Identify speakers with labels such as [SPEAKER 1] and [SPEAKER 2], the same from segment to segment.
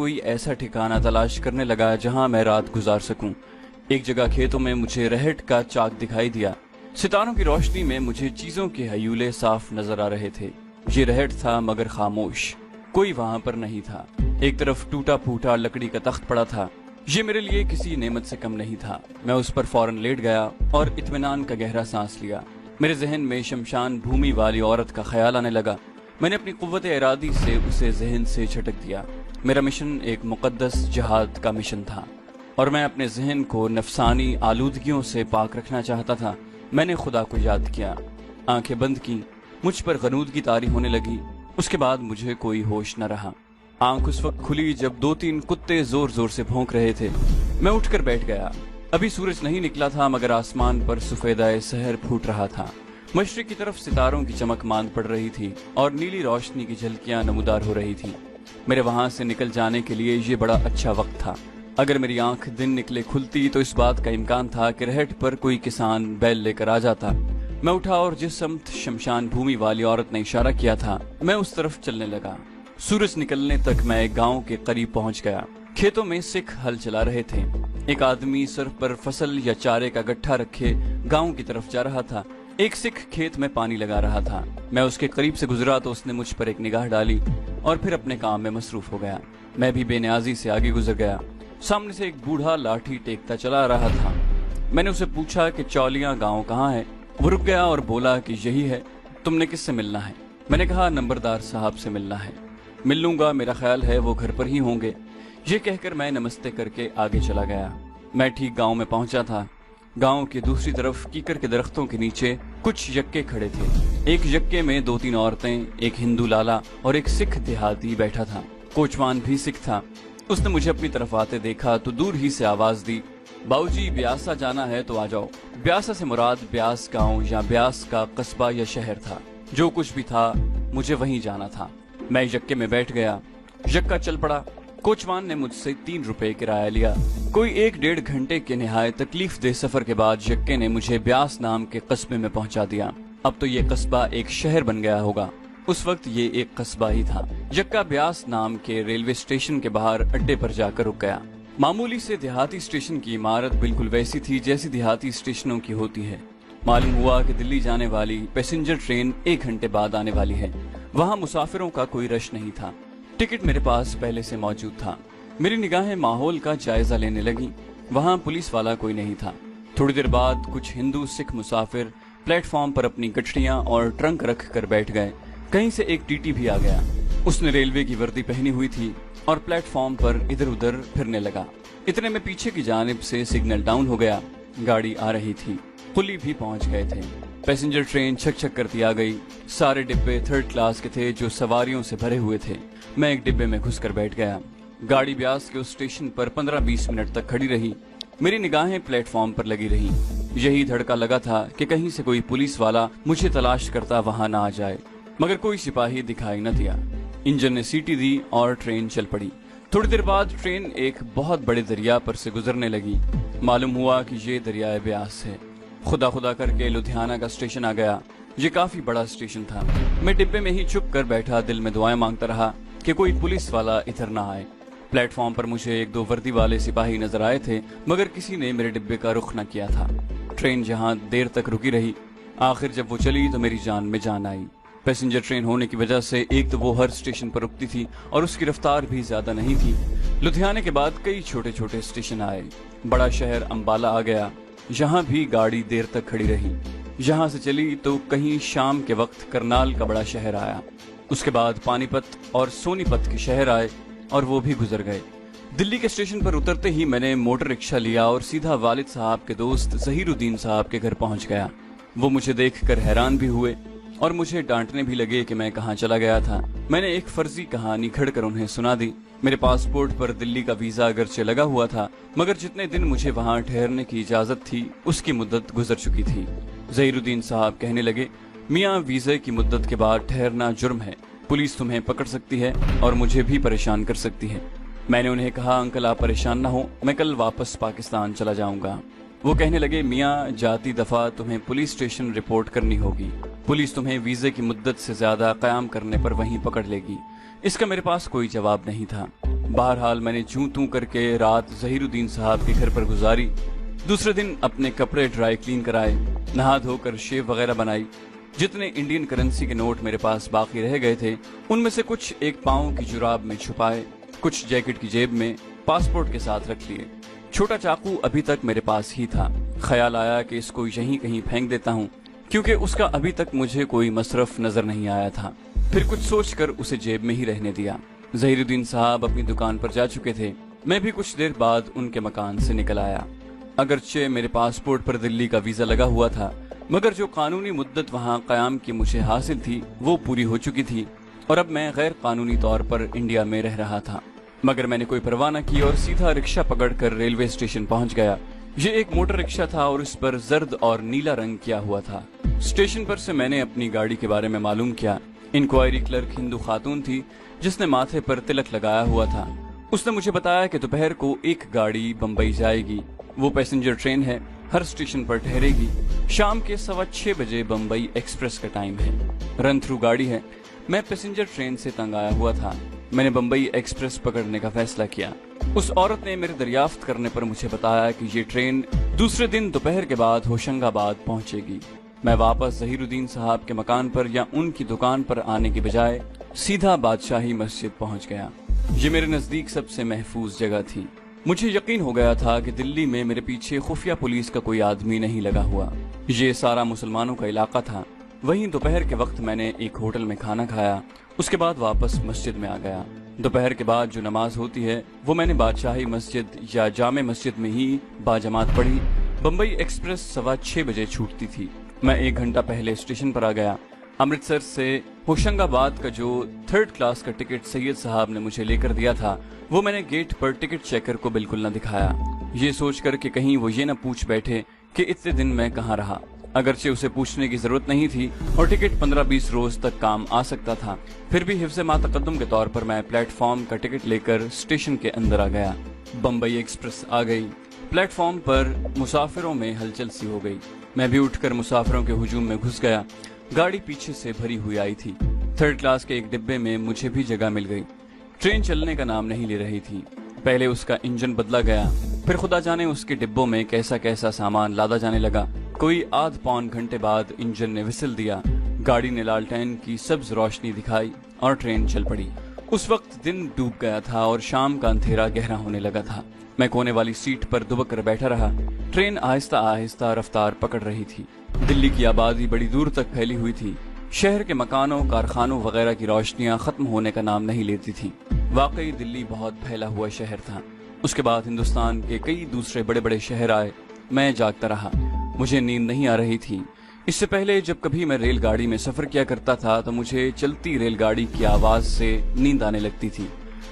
[SPEAKER 1] کوئی ایسا ٹھکانہ تلاش کرنے لگا جہاں میں رات گزار سکوں۔ ایک جگہ کھیتوں میں مجھے رہٹ کا چاک دکھائی دیا۔ ستاروں کی روشنی میں مجھے چیزوں کے ہیولے صاف نظر آ رہے تھے۔ یہ رہٹ تھا مگر خاموش، کوئی وہاں پر نہیں تھا۔ ایک طرف ٹوٹا پھوٹا لکڑی کا تخت پڑا تھا، یہ میرے لیے کسی نعمت سے کم نہیں تھا۔ میں اس پر فوراً لیٹ گیا اور اطمینان کا گہرا سانس لیا۔ میرے ذہن میں شمشان بھومی والی عورت کا خیال آنے لگا۔ میں نے اپنی قوت ارادی سے اسے ذہن سے جھٹک دیا۔ میرا مشن ایک مقدس جہاد کا مشن تھا اور میں اپنے ذہن کو نفسانی آلودگیوں سے پاک رکھنا چاہتا تھا۔ میں نے خدا کو یاد کیا، آنکھیں بند کی، مجھ پر غنودگی طاری ہونے لگی۔ اس کے بعد مجھے کوئی ہوش نہ رہا۔ آنکھ اس وقت کھلی جب 2-3 کتے زور زور سے بھونک رہے تھے۔ میں اٹھ کر بیٹھ گیا۔ ابھی سورج نہیں نکلا تھا مگر آسمان پر سفیدہ سحر پھوٹ رہا تھا۔ مشرق کی طرف ستاروں کی چمک ماند پڑ رہی تھی اور نیلی روشنی کی جھلکیاں نمودار ہو رہی تھی۔ میرے وہاں سے نکل جانے کے لیے یہ بڑا اچھا وقت تھا۔ اگر میری آنکھ دن نکلے کھلتی تو اس بات کا امکان تھا کہ رہٹ پر کوئی کسان بیل لے کر آ جاتا۔ میں اٹھا اور جس سمت شمشان بھومی والی عورت نے اشارہ کیا تھا میں اس طرف چلنے لگا۔ سورج نکلنے تک میں ایک گاؤں کے قریب پہنچ گیا۔ کھیتوں میں سکھ ہل چلا رہے تھے۔ ایک آدمی سر پر فصل یا چارے کا گٹھا رکھے گاؤں کی طرف جا رہا تھا۔ ایک سکھ کھیت میں پانی لگا رہا تھا۔ میں اس کے قریب سے گزرا تو اس نے مجھ پر ایک نگاہ ڈالی اور پھر اپنے کام میں مصروف ہو گیا۔ میں بھی بے نیازی سے آگے گزر گیا۔ سامنے سے ایک بوڑھا لاٹھی ٹیکتا چلا رہا تھا۔ میں نے اسے پوچھا کہ چولیاں گاؤں کہاں ہے؟ وہ رک گیا اور بولا کہ یہی ہے۔ تم نے کس سے ملنا ہے؟ میں نے کہا نمبردار صاحب سے ملنا ہے۔ مل لوں گا، میرا خیال ہے وہ گھر پر ہی ہوں گے۔ یہ کہہ کر میں نمستے کر کے آگے چلا گیا۔ میں ٹھیک گاؤں میں پہنچا تھا۔ گاؤں کے دوسری طرف کیکر کے درختوں کے نیچے کچھ یکے کھڑے تھے۔ ایک یکے میں 2-3 عورتیں، ایک ہندو لالا اور ایک سکھ دیہاتی بیٹھا تھا۔ کوچوان بھی سکھ تھا۔ اس نے مجھے اپنی طرف آتے دیکھا تو دور ہی سے آواز دی، باؤ جی بیاسا جانا ہے تو آ جاؤ۔ بیاسا سے مراد بیاس گاؤں یا بیاس کا قصبہ یا شہر تھا۔ جو کچھ بھی تھا مجھے وہیں جانا تھا۔ میں یکے میں بیٹھ گیا۔ یکا چل پڑا۔ کوچوان نے مجھ سے 3 روپے کرایہ لیا۔ کوئی 1-1.5 گھنٹے کے نہایت تکلیف دہ سفر کے بعد یکے نے مجھے بیاس نام کے قصبے میں پہنچا دیا۔ اب تو یہ قصبہ ایک شہر بن گیا ہوگا، اس وقت یہ ایک قصبہ ہی تھا۔ یکا بیاس نام کے ریلوے اسٹیشن کے باہر اڈے پر جا کر رک گیا۔ معمولی سے دیہاتی اسٹیشن کی عمارت بالکل ویسی تھی جیسی دیہاتی اسٹیشنوں کی ہوتی ہے۔ معلوم ہوا کہ دلی جانے والی پیسنجر ٹرین 1 گھنٹے بعد آنے والی ہے۔ وہاں مسافروں کا کوئی رش نہیں تھا۔ ٹکٹ میرے پاس پہلے سے موجود تھا۔ میری نگاہیں ماحول کا جائزہ لینے لگی۔ وہاں پولیس والا کوئی نہیں تھا۔ تھوڑی دیر بعد کچھ ہندو سکھ مسافر پلیٹ فارم پر اپنی گٹھڑیاں اور ٹرنک رکھ کر بیٹھ گئے۔ کہیں سے ایک ٹی ٹی بھی آ گیا۔ اس نے ریلوے کی وردی پہنی ہوئی تھی اور پلیٹ فارم پر ادھر ادھر پھرنے لگا۔ اتنے میں پیچھے کی جانب سے سگنل ڈاؤن ہو گیا۔ گاڑی آ رہی تھی۔ قلی بھی پہنچ گئے تھے۔ پیسنجر ٹرین چھک چھک کرتی آ گئی۔ سارے ڈبے 3rd کلاس کے تھے جو سواریوں سے بھرے ہوئے تھے۔ میں ایک ڈبے میں گھس کر بیٹھ گیا۔ گاڑی بیاس کے اس اسٹیشن پر 15-20 منٹ تک کھڑی رہی۔ میری نگاہیں پلیٹ فارم پر لگی رہی۔ یہی دھڑکا لگا تھا کہ کہیں سے کوئی پولیس والا مجھے تلاش کرتا وہاں نہ آ جائے، مگر کوئی سپاہی دکھائی نہ دیا۔ انجن نے سیٹی دی اور ٹرین چل پڑی۔ تھوڑی دیر بعد ٹرین ایک بہت بڑے دریا پر سے گزرنے لگی۔ معلوم ہوا کہ یہ دریائے بیاس ہے۔ خدا خدا کر کے لدھیانہ کا اسٹیشن آ گیا۔ یہ کافی بڑا اسٹیشن تھا۔ میں ڈبے میں ہی چھپ کر بیٹھا دل میں دعائیں مانگتا رہا کہ کوئی پولیس والا ادھر نہ آئے۔ پلیٹ فارم پر مجھے 1-2 وردی والے سپاہی نظر آئے تھے مگر کسی نے میرے ڈبے کا رخ نہ کیا تھا۔ ٹرین جہاں دیر تک رکی رہی، آخر جب وہ چلی تو میری جان میں جان آئی۔ پیسنجر ٹرین ہونے کی وجہ سے ایک تو وہ ہر اسٹیشن پر رکتی تھی اور اس کی رفتار بھی زیادہ نہیں تھی۔ لدھیانے کے بعد کئی چھوٹے چھوٹے اسٹیشن آئے۔ بڑا شہر امبالہ آ گیا، یہاں بھی گاڑی دیر تک کھڑی رہی۔ یہاں سے چلی تو کہیں شام کے وقت کرنال کا بڑا شہر آیا۔ اس کے بعد پانی پت اور سونی پت کے شہر آئے اور وہ بھی گزر گئے۔ دلی کے اسٹیشن پر اترتے ہی میں نے موٹر رکشہ لیا اور سیدھا والد صاحب کے دوست ظہیر الدین صاحب کے گھر پہنچ گیا۔ وہ مجھے دیکھ کر حیران بھی ہوئے اور مجھے ڈانٹنے بھی لگے کہ میں کہاں چلا گیا تھا۔ میں نے ایک فرضی کہانی گھڑ کر انہیں سنا دی۔ میرے پاسپورٹ پر دلی کا ویزا اگرچہ لگا ہوا تھا مگر جتنے دن مجھے وہاں ٹھہرنے کی اجازت تھی اس کی مدت گزر چکی تھی۔ ظہیر الدین صاحب کہنے لگے، میاں ویزے کی مدت کے بعد ٹھہرنا جرم ہے، پولیس تمہیں پکڑ سکتی ہے اور مجھے بھی پریشان کر سکتی ہے۔ میں نے انہیں کہا، انکل آپ پریشان نہ ہو، میں کل واپس پاکستان چلا جاؤں گا۔ وہ کہنے لگے، میاں جاتی دفعہ تمہیں پولیس اسٹیشن رپورٹ کرنی ہوگی، پولیس تمہیں ویزے کی مدت سے زیادہ قیام کرنے پر وہیں پکڑ لے گی۔ اس کا میرے پاس کوئی جواب نہیں تھا۔ बहरहाल मैंने जूं तूं करके रात ज़हीरुद्दीन साहब के घर पर गुजारी। दूसरे दिन अपने कपड़े ड्राई क्लीन कराए, नहा धोकर शेव वगैरह बनाई। जितने इंडियन करेंसी के नोट मेरे पास बाकी रह गए थे उनमें से कुछ एक पाँव की जुराब में छुपाए, कुछ जैकेट की जेब में, पासपोर्ट के साथ रख लिए। छोटा चाकू अभी तक मेरे पास ही था। ख्याल आया कि इसको यहीं कहीं फेंक देता हूँ, क्योंकि उसका अभी तक मुझे कोई मसरफ नजर नहीं आया था। फिर कुछ सोचकर उसे जेब में ही रहने दिया। ज़हीरुद्दीन साहब अपनी दुकान पर जा चुके थे। मैं भी कुछ देर बाद उनके मकान से निकल आया। अगरचे मेरे पासपोर्ट पर दिल्ली का वीजा लगा हुआ था, मगर जो कानूनी मुद्दत वहाँ क़याम की मुझे हासिल थी वो पूरी हो चुकी थी और अब मैं गैर कानूनी तौर पर इंडिया में रह रहा था। मगर मैंने कोई परवाह न की और सीधा रिक्शा पकड़कर रेलवे स्टेशन पहुंच गया। ये एक मोटर रिक्शा था और इस पर जर्द और नीला रंग किया हुआ था। स्टेशन पर से मैंने अपनी गाड़ी के बारे में मालूम किया। इंक्वायरी क्लर्क हिंदू खातून थी जिसने माथे पर तिलक लगाया हुआ था। उसने मुझे बताया कि दोपहर को एक गाड़ी बम्बई जाएगी। वो पैसेंजर ट्रेन है, हर स्टेशन पर ठहरेगी। शाम के 6:15 बजे बम्बई एक्सप्रेस का टाइम है। रन थ्रू गाड़ी है। मैं पैसेंजर ट्रेन से तंग आया हुआ था। मैंने बम्बई एक्सप्रेस पकड़ने का फैसला किया। उस औरत ने मेरे दरियाफ्त करने पर मुझे बताया कि ये ट्रेन दूसरे दिन दोपहर के बाद होशंगाबाद पहुंचेगी। मैं वापस ज़हीरुद्दीन साहब के मकान पर या उनकी दुकान पर आने की बजाय सीधा बादशाही मस्जिद पहुंच गया। ये मेरे नजदीक सबसे महफूज जगह थी। मुझे यकीन हो गया था कि दिल्ली में मेरे पीछे खुफिया पुलिस का कोई आदमी नहीं लगा हुआ। ये सारा मुसलमानों का इलाका था। वहीं दोपहर के वक्त मैंने एक होटल में खाना खाया, उसके बाद वापस मस्जिद में आ गया। दोपहर के बाद जो नमाज होती है वो मैंने बादशाही मस्जिद या जामे मस्जिद में ही बाजमात पढ़ी। बम्बई एक्सप्रेस 6:15 बजे छूटती थी। मैं 1 घंटा पहले स्टेशन पर आ गया। अमृतसर से होशंगाबाद का जो 3rd क्लास का टिकट सैयद साहब ने मुझे लेकर दिया था वो मैंने गेट पर टिकट चेकर को बिल्कुल न दिखाया, ये सोचकर कि कहीं वो ये न पूछ बैठे कि इतने दिन मैं कहाँ रहा। अगरचे उसे पूछने की जरूरत नहीं थी और टिकट 15-20 रोज तक काम आ सकता था, फिर भी हिफ्ज़े मा तक़द्दुम के तौर पर मैं प्लेटफॉर्म का टिकट लेकर स्टेशन के अंदर आ गया। बम्बई एक्सप्रेस आ गई। प्लेटफॉर्म पर मुसाफिरों में हलचल सी हो गई। मैं भी उठकर मुसाफिरों के हुजूम में घुस गया। गाड़ी पीछे से भरी हुई आई थी। 3rd क्लास के एक डिब्बे में मुझे भी जगह मिल गई। ट्रेन चलने का नाम नहीं ले रही थी। पहले उसका इंजन बदला गया, फिर खुदा जाने उसके डिब्बों में कैसा कैसा सामान लादा जाने लगा। कोई आध पौन घंटे बाद इंजन ने विसल दिया, गाड़ी ने लालटेन की सब्ज रोशनी दिखाई और ट्रेन चल पड़ी। उस वक्त दिन डूब गया था और शाम का अंधेरा गहरा होने लगा था। मैं कोने वाली सीट पर दुबक कर बैठा रहा। ट्रेन आहिस्ता आहिस्ता रफ्तार पकड़ रही थी। दिल्ली की आबादी बड़ी दूर तक फैली हुई थी। शहर के मकानों, कारखानों वगैरह की रोशनियां खत्म होने का नाम नहीं लेती थी। वाकई दिल्ली बहुत फैला हुआ शहर था। उसके बाद हिंदुस्तान के कई दूसरे बड़े बड़े शहर आए। मैं जागता रहा। मुझे नींद नहीं आ रही थी। इससे पहले जब कभी मैं रेलगाड़ी में सफर किया करता था तो मुझे चलती रेलगाड़ी की आवाज से नींद आने लगती थी,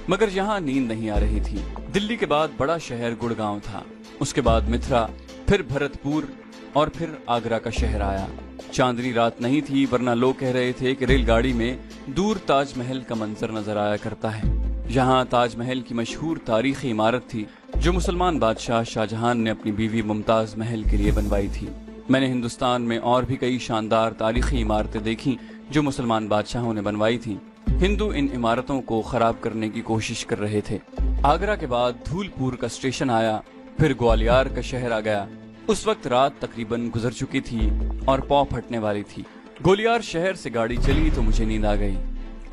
[SPEAKER 1] मगर यहाँ नींद नहीं आ रही थी। दिल्ली के बाद बड़ा शहर गुड़गांव था, उसके बाद मिथिला, फिर भरतपुर और फिर आगरा का शहर आया। चांदनी रात नहीं थी, वरना लोग कह रहे थे कि रेलगाड़ी में दूर ताजमहल का मंजर नजर आया करता है। यहाँ ताजमहल की मशहूर तारीखी इमारत थी जो मुसलमान बादशाह शाहजहां ने अपनी बीवी मुमताज महल के लिए बनवाई थी। मैंने हिंदुस्तान में और भी कई शानदार तारीखी इमारतें देखी जो मुसलमान बादशाहों ने बनवाई थी। हिंदू इन इमारतों को खराब करने की कोशिश कर रहे थे। आगरा के बाद धूलपुर का स्टेशन आया, फिर ग्वालियर का शहर आ गया। उस वक्त रात तकरीबन गुजर चुकी थी और पौ फटने वाली थी। ग्वालियर शहर से गाड़ी चली तो मुझे नींद आ गई।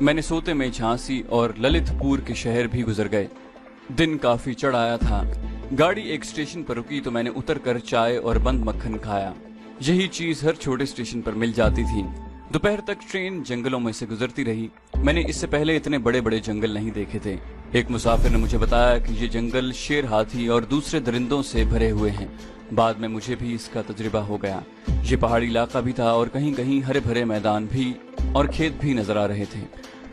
[SPEAKER 1] मैंने सोते में झांसी और ललितपुर के शहर भी गुजर गए। दिन काफी चढ़ आया था। गाड़ी एक स्टेशन पर रुकी तो मैंने उतरकर चाय और बंद मक्खन खाया। यही चीज हर छोटे स्टेशन पर मिल जाती थी। दोपहर तक ट्रेन जंगलों में से गुजरती रही। मैंने इससे पहले इतने बड़े बड़े जंगल नहीं देखे थे। एक मुसाफिर ने मुझे बताया कि ये जंगल शेर, हाथी और दूसरे दरिंदों से भरे हुए हैं। बाद में मुझे भी इसका तजुर्बा हो गया। ये पहाड़ी इलाका भी था और कहीं कहीं हरे भरे मैदान भी और खेत भी नजर आ रहे थे।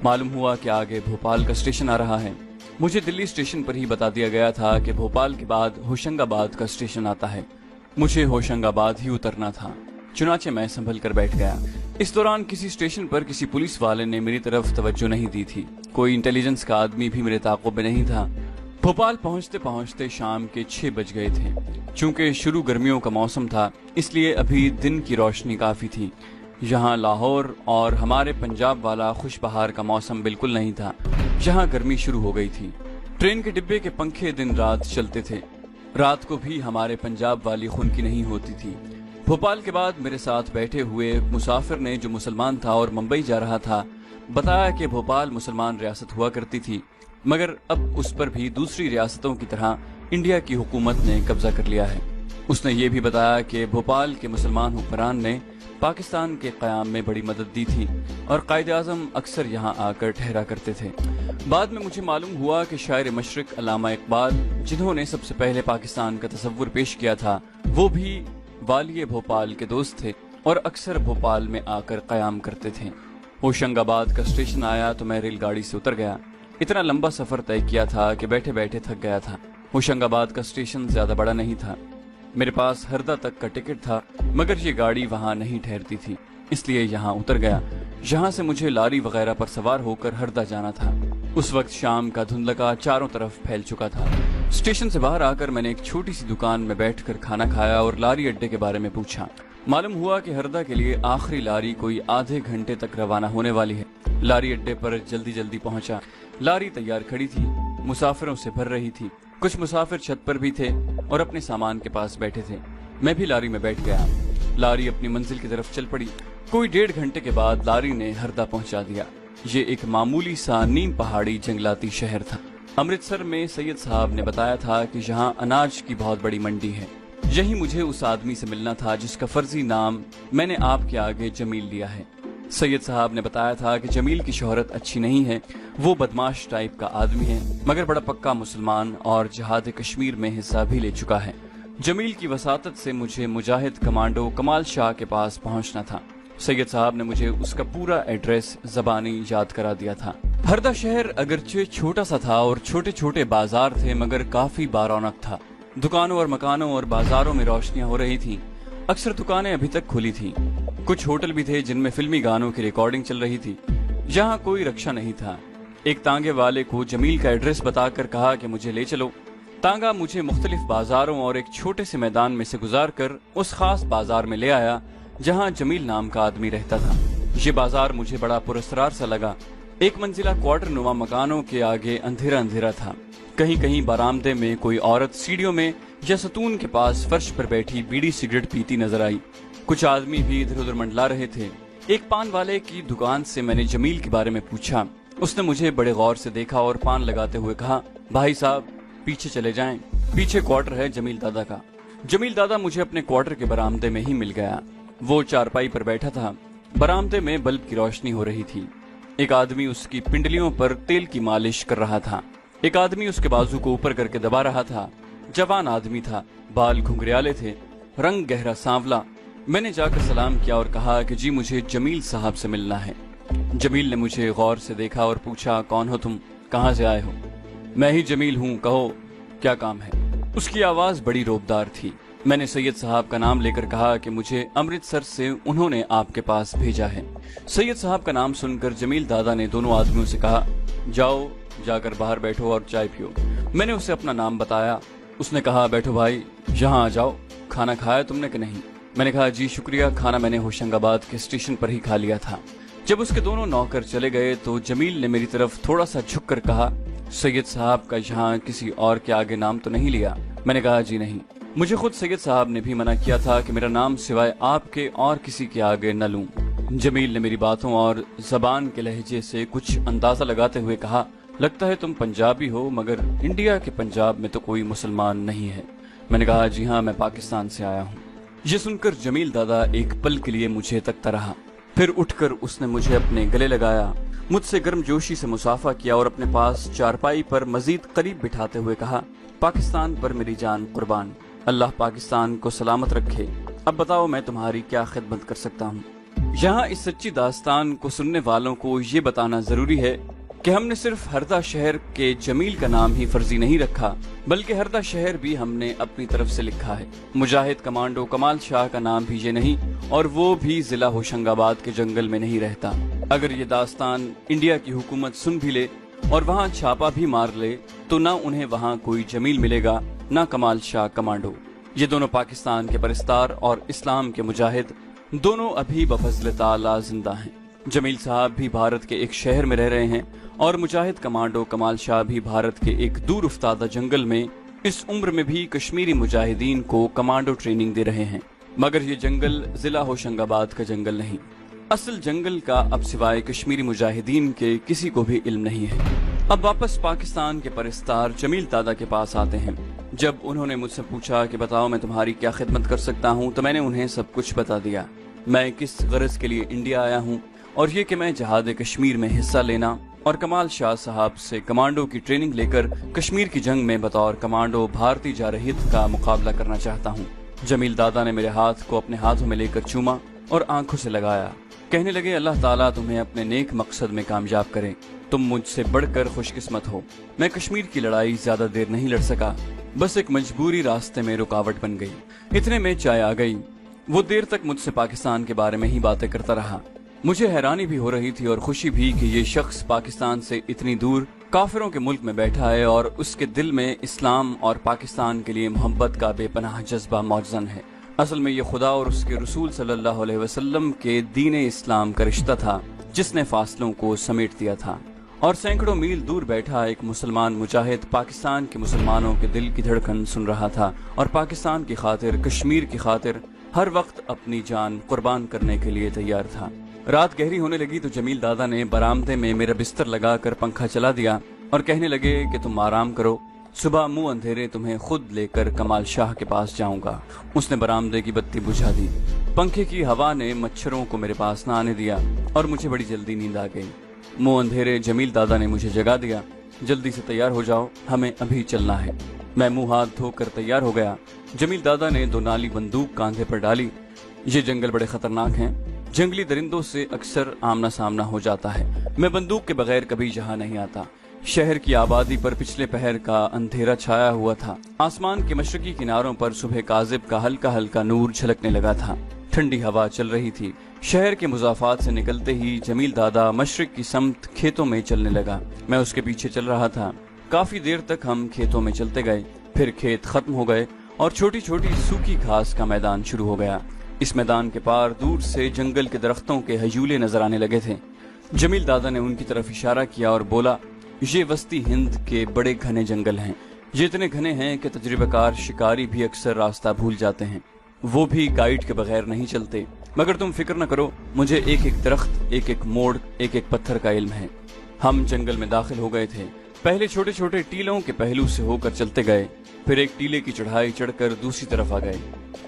[SPEAKER 1] मालूम हुआ कि आगे भोपाल का स्टेशन आ रहा है। मुझे दिल्ली स्टेशन पर ही बता दिया गया था कि भोपाल के बाद होशंगाबाद का स्टेशन आता है। मुझे होशंगाबाद ही उतरना था। चुनाचे मैं संभल कर बैठ गया। इस दौरान किसी स्टेशन पर किसी पुलिस वाले ने मेरी तरफ तवज्जो नहीं दी थी। कोई इंटेलिजेंस का आदमी भी मेरे ताक़ुब में नहीं था। भोपाल पहुंचते पहुंचते शाम के 6 बज गए थे। चूंकि शुरू गर्मियों का मौसम था, इसलिए अभी दिन की रोशनी काफी थी। यहाँ लाहौर और हमारे पंजाब वाला खुशबहार का मौसम बिल्कुल नहीं था। यहाँ गर्मी शुरू हो गई थी। ट्रेन के डिब्बे के पंखे दिन रात चलते थे। रात को भी हमारे पंजाब वाली खुनकी नहीं होती थी। भोपाल के बाद मेरे साथ बैठे हुए मुसाफिर ने, जो मुसलमान था और मुंबई जा रहा था, बताया कि भोपाल मुसलमान रियासत हुआ करती थी, मगर अब उस पर भी दूसरी रियासतों की तरह इंडिया की हुकूमत ने कब्जा कर लिया है। उसने ये भी बताया कि भोपाल के मुसलमान हुक्मरान ने पाकिस्तान के क़याम में बड़ी मदद दी थी और कायद आज़म अक्सर यहाँ आकर ठहरा करते थे। बाद में मुझे मालूम हुआ कि शायर मशरिक अल्लामा इकबाल, जिन्होंने सबसे पहले पाकिस्तान का तसव्वुर पेश किया था, वो भी वालिए भोपाल के दोस्त थे और अक्सर भोपाल में आकर क़याम करते थे। होशंगाबाद का स्टेशन आया तो मैं रेलगाड़ी से उतर गया। इतना लंबा सफ़र तय किया था कि बैठे बैठे थक गया था। होशंगाबाद का स्टेशन ज़्यादा बड़ा नहीं था। मेरे पास हरदा तक का टिकट था, मगर ये गाड़ी वहाँ नहीं ठहरती थी, इसलिए यहाँ उतर गया। यहाँ से मुझे लारी वगैरह पर सवार होकर हरदा जाना था। उस वक्त शाम का धुंधलका चारों तरफ फैल चुका था। स्टेशन से बाहर आकर मैंने एक छोटी सी दुकान में बैठकर खाना खाया और लारी अड्डे के बारे में पूछा। मालूम हुआ कि हरदा के लिए आखिरी लारी कोई आधे घंटे तक रवाना होने वाली है। लारी अड्डे पर जल्दी जल्दी पहुंचा। लारी तैयार खड़ी थी, मुसाफिरों से भर रही थी। कुछ मुसाफिर छत पर भी थे और अपने सामान के पास बैठे थे। मैं भी लारी में बैठ गया। लारी अपनी मंजिल की तरफ चल पड़ी। कोई 1.5 घंटे के बाद लारी ने हरदा पहुंचा दिया। ये एक मामूली सा नीम पहाड़ी जंगलाती शहर था। अमृतसर में सैयद साहब ने बताया था कि यहाँ अनाज की बहुत बड़ी मंडी है। यही मुझे उस आदमी से मिलना था जिसका फर्जी नाम मैंने आपके आगे जमील लिया है। सैयद साहब ने बताया था कि जमील की शोहरत अच्छी नहीं है। वो बदमाश टाइप का आदमी है, मगर बड़ा पक्का मुसलमान और जिहाद कश्मीर में हिस्सा भी ले चुका है। जमील की वसातत से मुझे मुजाहिद कमांडो कमाल शाह के पास पहुंचना था। सैयद साहब ने मुझे उसका पूरा एड्रेस ज़बानी याद करा दिया था। हरदा शहर अगरचे छोटा सा था और छोटे छोटे बाजार थे, मगर काफी बारौनक था। दुकानों और मकानों और बाजारों में रोशनियां हो रही थीं। अक्सर दुकानें अभी तक खुली थीं। कुछ होटल भी थे जिनमें फिल्मी गानों की रिकॉर्डिंग चल रही थी। यहाँ कोई रक्षा नहीं था। एक तांगे वाले को जमील का एड्रेस बताकर कहा कि मुझे ले चलो। तांगा मुझे मुख्तलिफ बाजारों और एक छोटे से मैदान में से गुजार कर उस खास बाजार में ले आया जहाँ जमील नाम का आदमी रहता था। ये बाजार मुझे बड़ा पुरस्कार सा लगा। एक मंजिला क्वार्टर नुमा मकानों के आगे अंधेरा अंधेरा था। कहीं कहीं बरामदे में कोई औरत सीढ़ियों में या सतून के पास फर्श पर बैठी बीड़ी सिगरेट पीती नजर आई। कुछ आदमी भी इधर उधर मंडला रहे थे। एक पान वाले की दुकान से मैंने जमील के बारे में पूछा। उसने मुझे बड़े गौर से देखा और पान लगाते हुए कहा, भाई साहब पीछे चले जाएं, पीछे क्वार्टर है जमील दादा का। जमील दादा मुझे अपने क्वार्टर के बरामदे में ही मिल गया। वो चारपाई पर बैठा था। बरामदे में बल्ब की रोशनी हो रही थी। एक आदमी उसकी पिंडलियों पर तेल की मालिश कर रहा था। एक आदमी उसके बाजू को ऊपर करके दबा रहा था। जवान आदमी था, बाल घुंघरियाले थे, रंग गहरा सांवला। मैंने जाकर सलाम किया और कहा कि जी मुझे जमील साहब से मिलना है। जमील ने मुझे गौर से देखा और पूछा, कौन हो तुम, कहाँ से आए हो? मैं ही जमील हूँ, कहो क्या काम है? उसकी आवाज बड़ी रोबदार थी। मैंने सैयद साहब का नाम लेकर कहा कि मुझे अमृतसर से उन्होंने आपके पास भेजा है। सैयद साहब का नाम सुनकर जमील दादा ने दोनों आदमियों से कहा, जाओ जाकर बाहर बैठो और चाय पियो। मैंने उसे अपना नाम बताया। उसने कहा, बैठो भाई, यहाँ आ जाओ। खाना खाया तुमने कि नहीं? मैंने कहा, जी शुक्रिया, खाना मैंने होशंगाबाद के स्टेशन पर ही खा लिया था। जब उसके दोनों नौकर चले गए तो जमील ने मेरी तरफ थोड़ा सा झुक कर कहा, सैयद साहब का यहाँ किसी और के आगे नाम तो नहीं लिया? मैंने कहा, जी नहीं। मुझे खुद सैयद साहब ने भी मना किया था कि मेरा नाम सिवाय आपके और किसी के आगे न लूं। जमील ने मेरी बातों और जबान के लहजे से कुछ अंदाजा लगाते हुए कहा, लगता है तुम पंजाबी हो, मगर इंडिया के पंजाब में तो कोई मुसलमान नहीं है। मैंने कहा, जी हाँ, मैं पाकिस्तान से आया हूँ। ये सुनकर जमील दादा एक पल के लिए मुझे तकता रहा। फिर उठकर उसने मुझे अपने गले लगाया, मुझसे गर्मजोशी से मुसाफा किया और अपने पास चारपाई पर मजीद करीब बिठाते हुए कहा, पाकिस्तान पर मेरी जान कुर्बान, अल्लाह पाकिस्तान को सलामत रखे। अब बताओ मैं तुम्हारी क्या खिदमत कर सकता हूँ? यहाँ इस सच्ची दास्तान को सुनने वालों को ये बताना जरूरी है कि हमने सिर्फ हरदा शहर के जमील का नाम ही फर्जी नहीं रखा, बल्कि हरदा शहर भी हमने अपनी तरफ से लिखा है। मुजाहिद कमांडो कमाल शाह का नाम भी ये नहीं, और वो भी जिला होशंगाबाद के जंगल में नहीं रहता। अगर ये दास्तान इंडिया की हुकूमत सुन भी ले और वहाँ छापा भी मार ले तो ना उन्हें वहाँ कोई जमील मिलेगा, ना कमाल शाह कमांडो। ये दोनों पाकिस्तान के परिस्तार और इस्लाम के मुजाहिद दोनों अभी बफज़ल ताला जिंदा हैं। जमील साहब भी भारत के एक शहर में रह रहे हैं और मुजाहिद कमांडो कमाल शाह भी भारत के एक दूर उफ्तादा जंगल में इस उम्र में भी कश्मीरी मुजाहिदीन को कमांडो ट्रेनिंग दे रहे हैं। मगर ये जंगल जिला होशंगाबाद का जंगल नहीं, असल जंगल का अब सिवाय कश्मीरी मुजाहिदीन के किसी को भी इल्म नहीं है। अब वापस पाकिस्तान के परिस्तार जमील दादा के पास आते हैं। जब उन्होंने मुझसे पूछा कि बताओ मैं तुम्हारी क्या खिदमत कर सकता हूँ, तो मैंने उन्हें सब कुछ बता दिया। मैं किस गरज के लिए इंडिया आया हूँ और ये कि मैं जहाद कश्मीर में हिस्सा लेना और कमाल शाह साहब से कमांडो की ट्रेनिंग लेकर कश्मीर की जंग में बतौर कमांडो भारतीय जारहित का मुकाबला करना चाहता हूँ। जमील दादा ने मेरे हाथ को अपने हाथों में लेकर चूमा और आंखों से लगाया। कहने लगे, अल्लाह ताला तुम्हें अपने नेक मकसद में कामयाब करे। तुम मुझसे बढ़कर खुशकिस्मत हो। मैं कश्मीर की लड़ाई ज्यादा देर नहीं लड़ सका, बस एक मजबूरी रास्ते में रुकावट बन गई। इतने में चाय आ गई। वो देर तक मुझसे पाकिस्तान के बारे में ही बातें करता रहा। मुझे हैरानी भी हो रही थी और खुशी भी कि ये शख्स पाकिस्तान से इतनी दूर काफिरों के मुल्क में बैठा है और उसके दिल में इस्लाम और पाकिस्तान के लिए मोहब्बत का बेपनाह जज्बा मौजूद है। असल में ये खुदा और उसके रसूल सल्लल्लाहु अलैहि वसल्लम के दीन इस्लाम का रिश्ता था जिसने फासलों को समेट दिया था। और सैकड़ों मील दूर बैठा एक मुसलमान मुजाहिद पाकिस्तान के मुसलमानों के दिल की धड़कन सुन रहा था और पाकिस्तान की खातिर, कश्मीर की खातिर हर वक्त अपनी जान कुर्बान करने के लिए तैयार था। रात गहरी होने लगी तो जमील दादा ने बरामदे में मेरा बिस्तर लगाकर पंखा चला दिया और कहने लगे कि तुम आराम करो, सुबह मुंह अंधेरे तुम्हें खुद लेकर कमाल शाह के पास जाऊंगा। उसने बरामदे की बत्ती बुझा दी। पंखे की हवा ने मच्छरों को मेरे पास न आने दिया और मुझे बड़ी जल्दी नींद आ गई। मुंह अंधेरे जमील दादा ने मुझे जगा दिया। जल्दी से तैयार हो जाओ, हमें अभी चलना है। मैं मुंह हाथ धोकर तैयार हो गया। जमील दादा ने 2 नाली बंदूक कांधे पर डाली। ये जंगल बड़े खतरनाक हैं, जंगली दरिंदों से अक्सर आमना सामना हो जाता है। मैं बंदूक के बगैर कभी यहाँ नहीं आता। शहर की आबादी पर पिछले पहर का अंधेरा छाया हुआ था। आसमान के मशरकी किनारों पर सुबह काजिब का हल्का हल्का नूर झलकने लगा था। ठंडी हवा चल रही थी। शहर के मुजाफात से निकलते ही जमील दादा मशरिक की समत खेतों में चलने लगा। मैं उसके पीछे चल रहा था। काफी देर तक हम खेतों में चलते गए। फिर खेत खत्म हो गए और छोटी छोटी सूखी घास का मैदान शुरू हो गया। इस मैदान के पार दूर से जंगल के दरख्तों के हजूले नजर आने लगे थे। जमील दादा ने उनकी तरफ इशारा किया और बोला, ये वस्ती हिंद के बड़े घने जंगल हैं। ये इतने घने हैं कि तजुर्बेकार शिकारी भी अक्सर रास्ता भूल जाते हैं। वो भी गाइड के बगैर नहीं चलते। मगर तुम फिक्र न करो, मुझे एक एक दरख्त, एक एक मोड़, एक एक पत्थर का इल्म है। हम जंगल में दाखिल हो गए थे। पहले छोटे छोटे टीलों के पहलू से होकर चलते गए, फिर एक टीले की चढ़ाई चढ़कर दूसरी तरफ आ गए।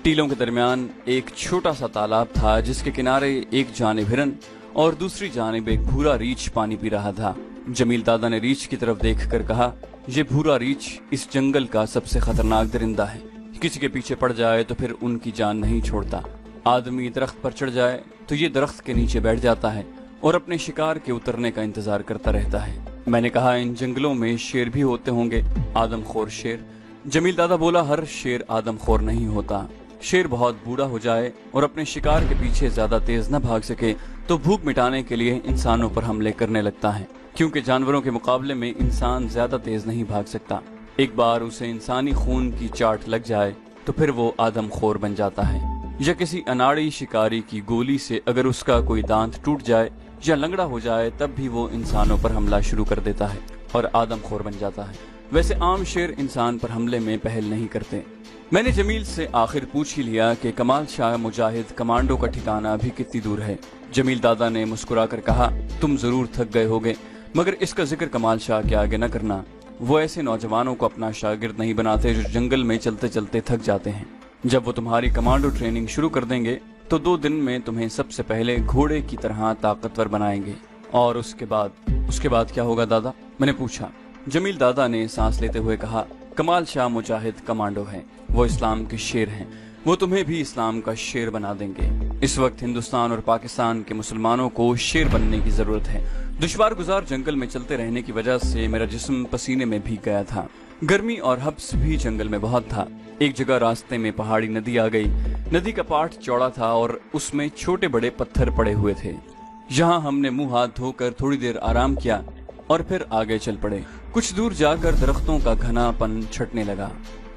[SPEAKER 1] टीलों के दरमियान एक छोटा सा तालाब था जिसके किनारे एक जानिब हिरन और दूसरी जानिब एक भूरा रीछ पानी पी रहा था। जमील दादा ने रीछ की तरफ देखकर कहा, ये भूरा रीछ इस जंगल का सबसे खतरनाक दरिंदा है। किसी के पीछे पड़ जाए तो फिर उनकी जान नहीं छोड़ता। आदमी दरख्त पर चढ़ जाए तो ये दरख्त के नीचे बैठ जाता है और अपने शिकार के उतरने का इंतजार करता रहता है। मैंने कहा, इन जंगलों में शेर भी होते होंगे, आदमखोर शेर। जमील दादा बोला, हर शेर आदमखोर नहीं होता। शेर बहुत बूढ़ा हो जाए और अपने शिकार के पीछे ज्यादा तेज न भाग सके तो भूख मिटाने के लिए इंसानों पर हमले करने लगता है, क्योंकि जानवरों के मुकाबले में इंसान ज्यादा तेज नहीं भाग सकता। एक बार उसे इंसानी खून की चाट लग जाए तो फिर वो आदमखोर बन जाता है। या किसी अनाड़ी शिकारी की गोली से अगर उसका कोई दांत टूट जाए या लंगड़ा हो जाए तब भी वो इंसानों पर हमला शुरू कर देता है और आदमखोर बन जाता है। वैसे आम शेर इंसान पर हमले में पहल नहीं करते। मैंने जमील से आखिर पूछ ही लिया कि कमाल शाह मुजाहिद कमांडो का ठिकाना अभी कितनी दूर है। जमील दादा ने मुस्कुराकर कहा, तुम जरूर थक गए होगे, मगर इसका जिक्र कमाल शाह के आगे न करना। वो ऐसे नौजवानों को अपना शागिर्द नहीं बनाते जो जंगल में चलते चलते थक जाते हैं। जब वो तुम्हारी कमांडो ट्रेनिंग शुरू कर देंगे तो 2 दिन में तुम्हें सबसे पहले घोड़े की तरह ताकतवर बनाएंगे। और उसके बाद क्या होगा दादा? मैंने पूछा। जमील दादा ने सांस लेते हुए कहा, कमाल शाह मुजाहिद कमांडो हैं, वो इस्लाम के शेर हैं। वो तुम्हें भी इस्लाम का शेर बना देंगे। इस वक्त हिंदुस्तान और पाकिस्तान के मुसलमानों को शेर बनने की जरूरत है। दुश्वार गुजार जंगल में चलते रहने की वजह से मेरा जिस्म पसीने में भीग गया था। गर्मी और हब्स भी जंगल में बहुत था। एक जगह रास्ते में पहाड़ी नदी आ गई। नदी का पाट चौड़ा था और उसमें छोटे बड़े पत्थर पड़े हुए थे। यहाँ हमने मुंह हाथ धोकर थोड़ी देर आराम किया और फिर आगे चल पड़े। कुछ दूर जाकर दरख्तों का घनापन छटने लगा।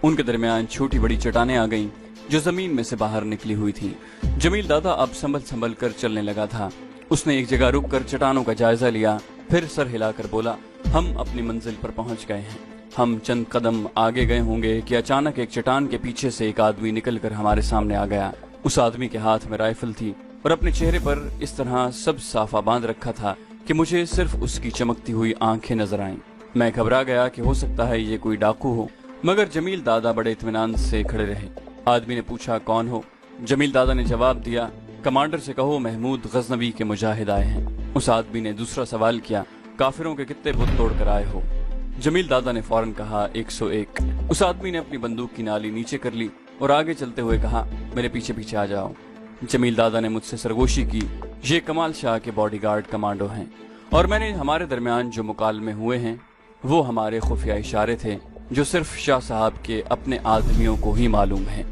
[SPEAKER 1] उनके दरमियान छोटी बड़ी चट्टानें आ गईं जो जमीन में से बाहर निकली हुई थी। जमील दादा अब संभल कर चलने लगा था। اس نے ایک جگہ رک کر چٹانوں کا جائزہ لیا، پھر سر ہلا کر بولا، ہم اپنی منزل پر پہنچ گئے ہیں۔ ہم چند قدم آگے گئے ہوں گے کہ اچانک ایک چٹان کے پیچھے سے ایک آدمی نکل کر ہمارے سامنے آ گیا۔ اس آدمی کے ہاتھ میں رائفل تھی اور اپنے چہرے پر اس طرح سب صافہ باندھ رکھا تھا کہ مجھے صرف اس کی چمکتی ہوئی آنکھیں نظر آئیں۔ میں گھبرا گیا کہ ہو سکتا ہے یہ کوئی ڈاکو ہو، مگر جمیل دادا بڑے اطمینان سے کھڑے رہے۔ آدمی نے پوچھا، کون ہو؟ جمیل دادا نے جواب دیا، کمانڈر سے کہو محمود غزنوی کے مجاہد آئے ہیں۔ اس آدمی نے دوسرا سوال کیا، کافروں کے کتنے بت توڑ کر آئے ہو؟ جمیل دادا نے فوراً کہا، 101۔ اس آدمی نے اپنی بندوق کی نالی نیچے کر لی اور آگے چلتے ہوئے کہا، میرے پیچھے پیچھے آ جاؤ۔ جمیل دادا نے مجھ سے سرگوشی کی، یہ کمال شاہ کے باڈی گارڈ کمانڈو ہیں، اور میں نے ہمارے درمیان جو مکالمے ہوئے ہیں وہ ہمارے خفیہ اشارے تھے جو صرف شاہ صاحب کے اپنے آدمیوں کو ہی معلوم ہیں۔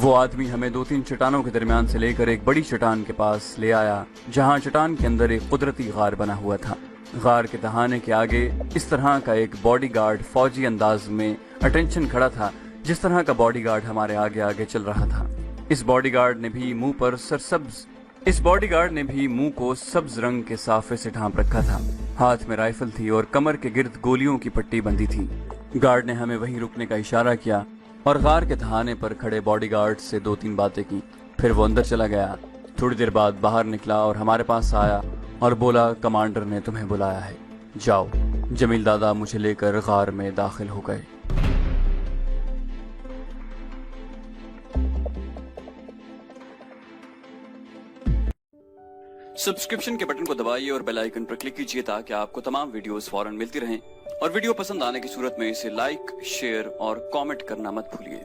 [SPEAKER 1] وہ آدمی ہمیں 2-3 چٹانوں کے درمیان سے لے کر ایک بڑی چٹان کے پاس لے آیا، جہاں چٹان کے اندر ایک قدرتی غار بنا ہوا تھا۔ غار کے دہانے کے آگے اس طرح کا ایک باڈی گارڈ فوجی انداز میں اٹینشن کھڑا تھا، جس طرح کا باڈی گارڈ ہمارے آگے آگے چل رہا تھا۔ اس باڈی گارڈ نے بھی منہ کو سبز رنگ کے صافے سے ڈھانپ رکھا تھا۔ ہاتھ میں رائفل تھی اور کمر کے گرد گولیوں کی پٹی بندھی تھی۔ گارڈ نے ہمیں وہیں رکنے کا اشارہ کیا اور غار کے دہانے پر کھڑے باڈی گارڈ سے 2-3 باتیں کی، پھر وہ اندر چلا گیا۔ تھوڑی دیر بعد باہر نکلا اور ہمارے پاس آیا اور بولا، کمانڈر نے تمہیں بلایا ہے، جاؤ۔ جمیل دادا مجھے لے کر غار میں داخل ہو گئے۔ سبسکرپشن کے بٹن کو دبائیے اور بیل آئیکن پر کلک کیجیے تاکہ آپ کو تمام ویڈیوز فوراً ملتی رہیں، اور ویڈیو پسند آنے کی صورت میں اسے لائک، شیئر اور کامنٹ کرنا مت بھولیے۔